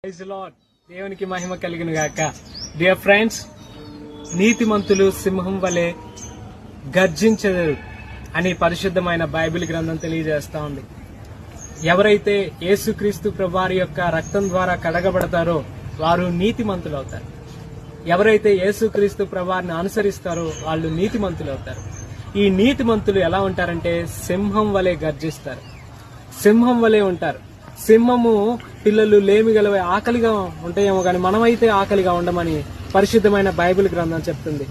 Praise lord. దేవునికి మహిమ కలిగిన గాక. డియర్ ఫ్రెండ్స్, నీతిమంతులు సింహం వలె గర్జించరు అని పరిశుద్ధమైన బైబిల్ గ్రంథం తెలియజేస్తా ఉంది. ఎవరైతే యేసుక్రీస్తు ప్రభువారి యొక్క రక్తం ద్వారా కడగబడతారో వారు నీతిమంతులు అవుతారు. ఎవరైతే యేసుక్రీస్తు ప్రభువారిని అనుసరిస్తారో వాళ్ళు నీతిమంతులు అవుతారు. ఈ నీతిమంతులు ఎలా ఉంటారంటే సింహం వలె గర్జిస్తారు, సింహం వలె ఉంటారు. సింహము పిల్లలు లేమిగల ఆకలిగా ఉంటాయేమో కానీ మనమైతే ఆకలిగా ఉండమని పరిశుద్ధమైన బైబిల్ గ్రంథం చెప్తుంది.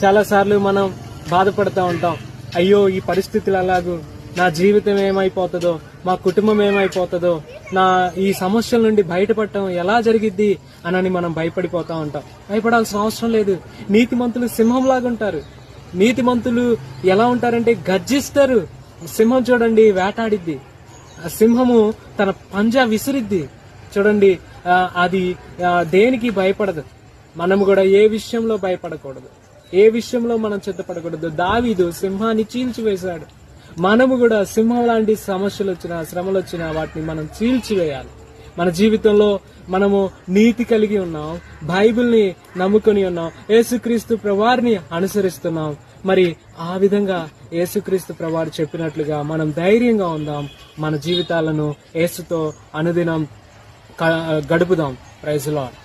చాలా సార్లు మనం బాధపడుతూ ఉంటాం, అయ్యో ఈ పరిస్థితులు అలాగూ, నా జీవితం ఏమైపోతుందో, మా కుటుంబం ఏమైపోతుందో, నా ఈ సమస్యల నుండి బయటపడటం ఎలా జరిగిద్ది అని మనం భయపడిపోతా ఉంటాం. భయపడాల్సిన అవసరం లేదు. నీతిమంతులు సింహంలాగా ఉంటారు. నీతిమంతులు ఎలా ఉంటారంటే గర్జిస్తారు. సింహం చూడండి వేటాడిద్ది, సింహము తన పంజా విసిరిద్ది. చూడండి, అది దేనికి భయపడదు. మనం కూడా ఏ విషయంలో భయపడకూడదు, ఏ విషయంలో మనం చింతపడకూడదు. దావీదు సింహాన్ని చీల్చివేశాడు. మనము కూడా సింహం లాంటి సమస్యలు వచ్చినా, శ్రమలు వచ్చినా వాటిని మనం చీల్చివేయాలి. మన జీవితంలో మనము నీతి కలిగి ఉన్నాం, బైబిల్ని నమ్ముకొని ఉన్నాం, యేసుక్రీస్తు ప్రభువారిని అనుసరిస్తున్నాం. మరి ఆ విధంగా యేసుక్రీస్తు ప్రభువారు చెప్పినట్లుగా మనం ధైర్యంగా ఉందాం. మన జీవితాలను యేసుతో అనుదినం గడుపుదాం. Praise lord.